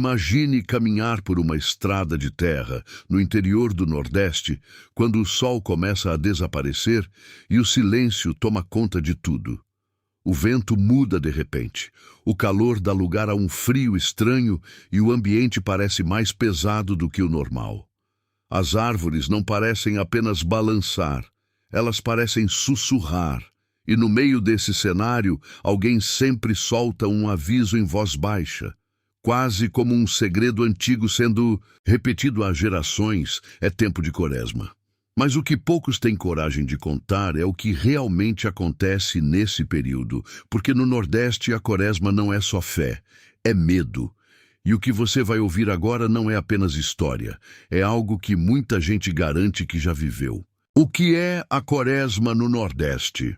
Imagine caminhar por uma estrada de terra no interior do Nordeste, quando o sol começa a desaparecer e o silêncio toma conta de tudo. O vento muda de repente, o calor dá lugar a um frio estranho e o ambiente parece mais pesado do que o normal. As árvores não parecem apenas balançar, elas parecem sussurrar. E no meio desse cenário, alguém sempre solta um aviso em voz baixa. Quase como um segredo antigo sendo repetido há gerações, é tempo de quaresma. Mas o que poucos têm coragem de contar é o que realmente acontece nesse período, porque no Nordeste a quaresma não é só fé, é medo. E o que você vai ouvir agora não é apenas história, é algo que muita gente garante que já viveu. O que é a quaresma no Nordeste?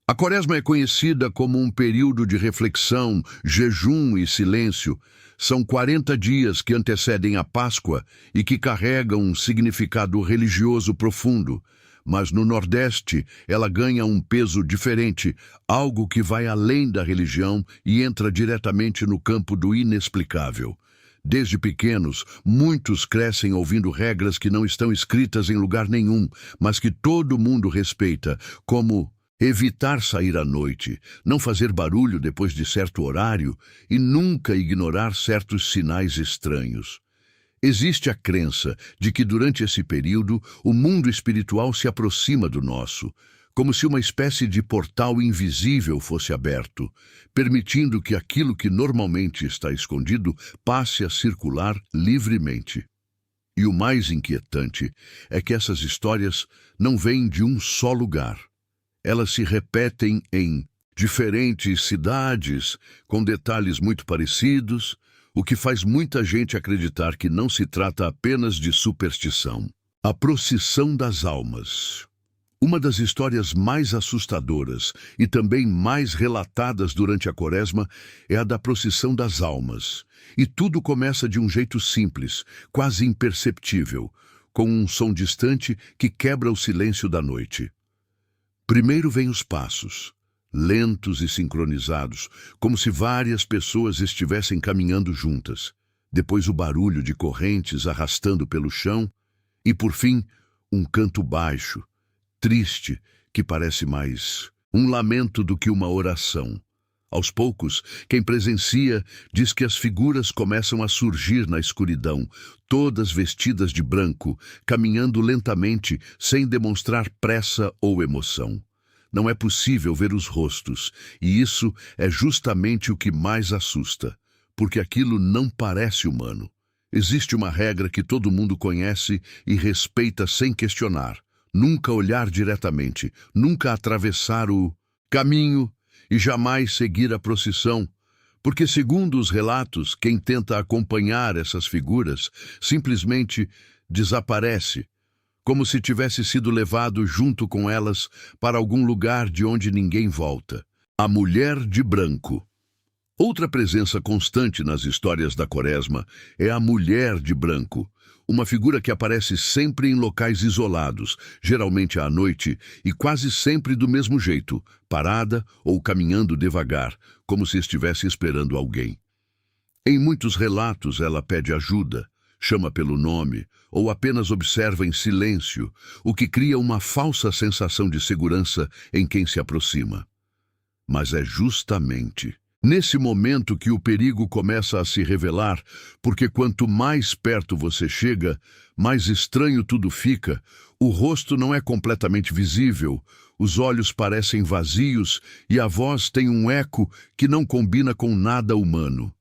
A quaresma é conhecida como um período de reflexão, jejum e silêncio. São 40 dias que antecedem a Páscoa e que carregam um significado religioso profundo. Mas no Nordeste, ela ganha um peso diferente, algo que vai além da religião e entra diretamente no campo do inexplicável. Desde pequenos, muitos crescem ouvindo regras que não estão escritas em lugar nenhum, mas que todo mundo respeita, como evitar sair à noite, não fazer barulho depois de certo horário e nunca ignorar certos sinais estranhos. Existe a crença de que durante esse período o mundo espiritual se aproxima do nosso, como se uma espécie de portal invisível fosse aberto, permitindo que aquilo que normalmente está escondido passe a circular livremente. E o mais inquietante é que essas histórias não vêm de um só lugar. Elas se repetem em diferentes cidades, com detalhes muito parecidos, o que faz muita gente acreditar que não se trata apenas de superstição. A procissão das almas. Uma das histórias mais assustadoras e também mais relatadas durante a quaresma é a da procissão das almas. E tudo começa de um jeito simples, quase imperceptível, com um som distante que quebra o silêncio da noite. Primeiro vêm os passos, lentos e sincronizados, como se várias pessoas estivessem caminhando juntas. Depois o barulho de correntes arrastando pelo chão e, por fim, um canto baixo, triste, que parece mais um lamento do que uma oração. Aos poucos, quem presencia diz que as figuras começam a surgir na escuridão, todas vestidas de branco, caminhando lentamente, sem demonstrar pressa ou emoção. Não é possível ver os rostos, e isso é justamente o que mais assusta, porque aquilo não parece humano. Existe uma regra que todo mundo conhece e respeita sem questionar: nunca olhar diretamente, nunca atravessar o caminho e jamais seguir a procissão, porque, segundo os relatos, quem tenta acompanhar essas figuras simplesmente desaparece, como se tivesse sido levado junto com elas para algum lugar de onde ninguém volta. A mulher de branco. Outra presença constante nas histórias da quaresma é a mulher de branco, uma figura que aparece sempre em locais isolados, geralmente à noite, e quase sempre do mesmo jeito, parada ou caminhando devagar, como se estivesse esperando alguém. Em muitos relatos ela pede ajuda, chama pelo nome ou apenas observa em silêncio, o que cria uma falsa sensação de segurança em quem se aproxima. Mas é justamente nesse momento que o perigo começa a se revelar, porque quanto mais perto você chega, mais estranho tudo fica. O rosto não é completamente visível, os olhos parecem vazios e a voz tem um eco que não combina com nada humano.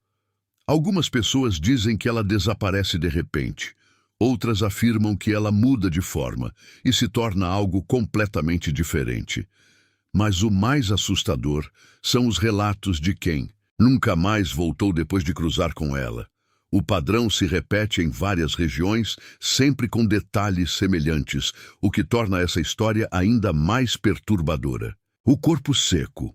Algumas pessoas dizem que ela desaparece de repente. Outras afirmam que ela muda de forma e se torna algo completamente diferente. Mas o mais assustador são os relatos de quem nunca mais voltou depois de cruzar com ela. O padrão se repete em várias regiões, sempre com detalhes semelhantes, o que torna essa história ainda mais perturbadora. O corpo seco.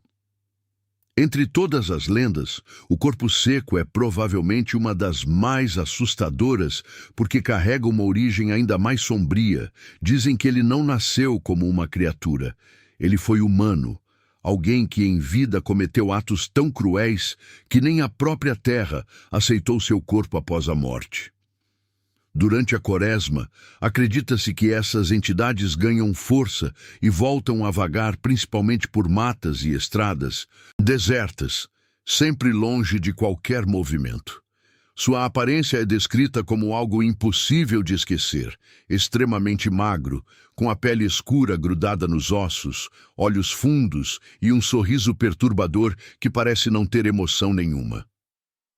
Entre todas as lendas, o corpo seco é provavelmente uma das mais assustadoras porque carrega uma origem ainda mais sombria. Dizem que ele não nasceu como uma criatura. Ele foi humano. alguém que em vida cometeu atos tão cruéis que nem a própria terra aceitou seu corpo após a morte. Durante a Quaresma, acredita-se que essas entidades ganham força e voltam a vagar principalmente por matas e estradas desertas, sempre longe de qualquer movimento. Sua aparência é descrita como algo impossível de esquecer, extremamente magro, com a pele escura grudada nos ossos, olhos fundos e um sorriso perturbador que parece não ter emoção nenhuma.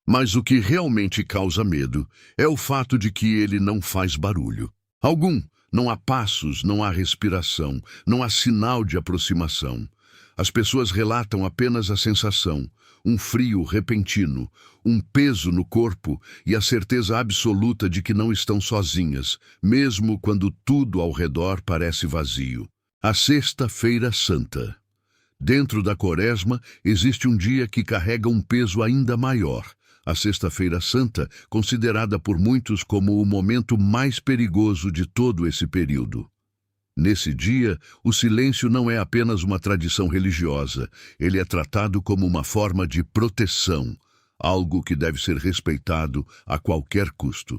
Mas o que realmente causa medo é o fato de que ele não faz barulho algum. Não há passos, não há respiração, não há sinal de aproximação. As pessoas relatam apenas a sensação, um frio repentino, um peso no corpo e a certeza absoluta de que não estão sozinhas, mesmo quando tudo ao redor parece vazio. A Sexta-feira Santa. Dentro da Quaresma existe um dia que carrega um peso ainda maior. A Sexta-feira Santa, considerada por muitos como o momento mais perigoso de todo esse período. Nesse dia, o silêncio não é apenas uma tradição religiosa, ele é tratado como uma forma de proteção, algo que deve ser respeitado a qualquer custo.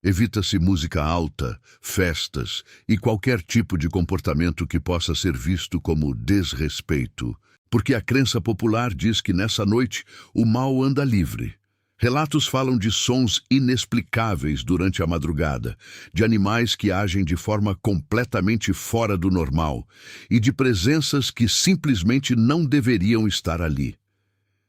Evita-se música alta, festas e qualquer tipo de comportamento que possa ser visto como desrespeito, porque a crença popular diz que nessa noite o mal anda livre. Relatos falam de sons inexplicáveis durante a madrugada, de animais que agem de forma completamente fora do normal e de presenças que simplesmente não deveriam estar ali.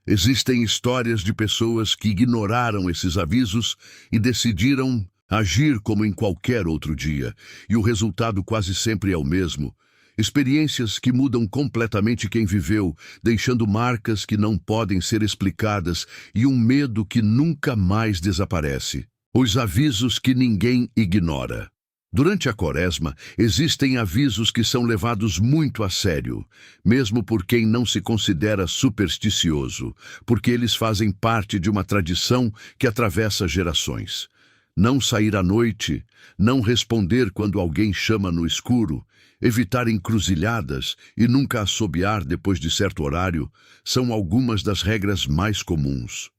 Existem histórias de pessoas que ignoraram esses avisos e decidiram agir como em qualquer outro dia, e o resultado quase sempre é o mesmo. Experiências que mudam completamente quem viveu, deixando marcas que não podem ser explicadas e um medo que nunca mais desaparece. Os avisos que ninguém ignora. Durante a Quaresma, existem avisos que são levados muito a sério, mesmo por quem não se considera supersticioso, porque eles fazem parte de uma tradição que atravessa gerações. Não sair à noite, não responder quando alguém chama no escuro, evitar encruzilhadas e nunca assobiar depois de certo horário são algumas das regras mais comuns.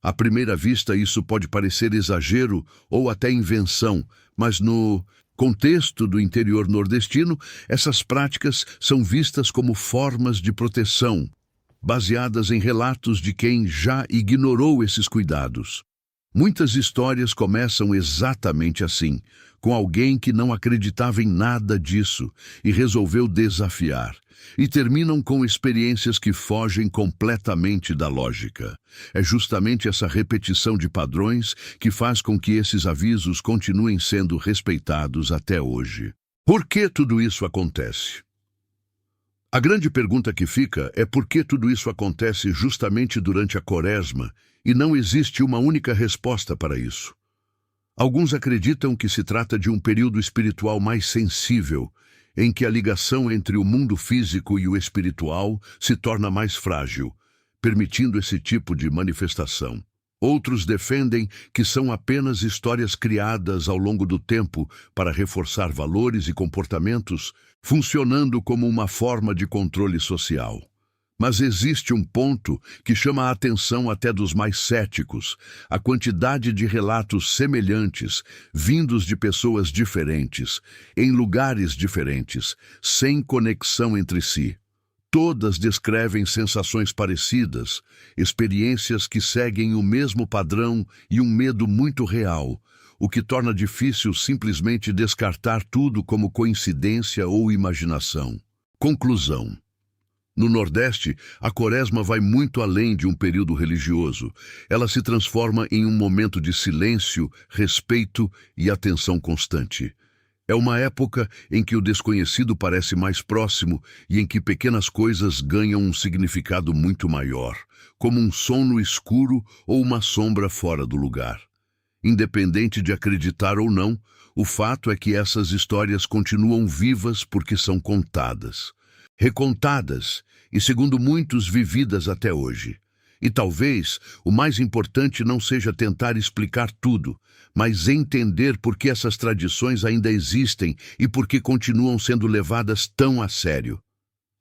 À primeira vista, isso pode parecer exagero ou até invenção, mas no contexto do interior nordestino, essas práticas são vistas como formas de proteção, baseadas em relatos de quem já ignorou esses cuidados. Muitas histórias começam exatamente assim, com alguém que não acreditava em nada disso e resolveu desafiar, e terminam com experiências que fogem completamente da lógica. É justamente essa repetição de padrões que faz com que esses avisos continuem sendo respeitados até hoje. Por que tudo isso acontece? A grande pergunta que fica é por que tudo isso acontece justamente durante a Quaresma, e não existe uma única resposta para isso. Alguns acreditam que se trata de um período espiritual mais sensível, em que a ligação entre o mundo físico e o espiritual se torna mais frágil, permitindo esse tipo de manifestação. Outros defendem que são apenas histórias criadas ao longo do tempo para reforçar valores e comportamentos, funcionando como uma forma de controle social. Mas existe um ponto que chama a atenção até dos mais céticos: a quantidade de relatos semelhantes, vindos de pessoas diferentes, em lugares diferentes, sem conexão entre si. Todas descrevem sensações parecidas, experiências que seguem o mesmo padrão e um medo muito real, o que torna difícil simplesmente descartar tudo como coincidência ou imaginação. Conclusão. No Nordeste, a Quaresma vai muito além de um período religioso. Ela se transforma em um momento de silêncio, respeito e atenção constante. É uma época em que o desconhecido parece mais próximo e em que pequenas coisas ganham um significado muito maior, como um som no escuro ou uma sombra fora do lugar. Independente de acreditar ou não, o fato é que essas histórias continuam vivas porque são contadas, recontadas e, segundo muitos, vividas até hoje. E talvez o mais importante não seja tentar explicar tudo, mas entender por que essas tradições ainda existem e por que continuam sendo levadas tão a sério.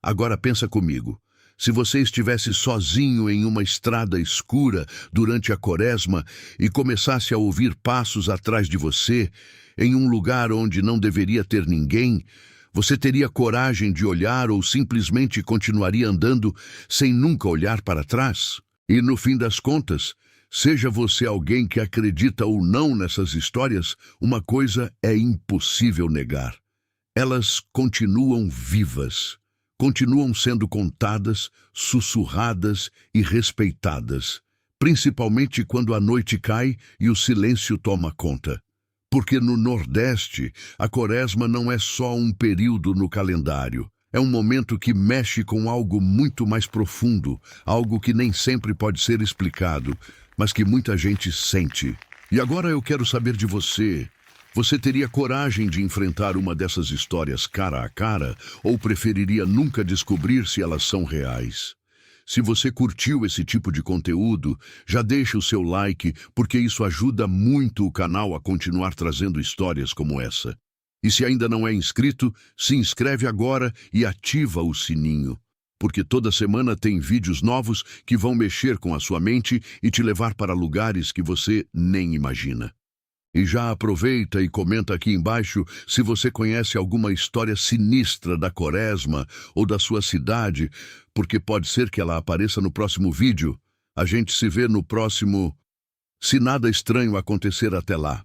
Agora pensa comigo. Se você estivesse sozinho em uma estrada escura durante a Quaresma e começasse a ouvir passos atrás de você, em um lugar onde não deveria ter ninguém, você teria coragem de olhar ou simplesmente continuaria andando sem nunca olhar para trás? E no fim das contas, seja você alguém que acredita ou não nessas histórias, uma coisa é impossível negar: elas continuam vivas. Continuam sendo contadas, sussurradas e respeitadas, principalmente quando a noite cai e o silêncio toma conta. Porque no Nordeste, a Quaresma não é só um período no calendário. É um momento que mexe com algo muito mais profundo, algo que nem sempre pode ser explicado, mas que muita gente sente. E agora eu quero saber de você. Você teria coragem de enfrentar uma dessas histórias cara a cara ou preferiria nunca descobrir se elas são reais? Se você curtiu esse tipo de conteúdo, já deixa o seu like, porque isso ajuda muito o canal a continuar trazendo histórias como essa. E se ainda não é inscrito, se inscreve agora e ativa o sininho, porque toda semana tem vídeos novos que vão mexer com a sua mente e te levar para lugares que você nem imagina. E já aproveita e comenta aqui embaixo se você conhece alguma história sinistra da Quaresma ou da sua cidade, porque pode ser que ela apareça no próximo vídeo. A gente se vê no próximo, se nada estranho acontecer até lá.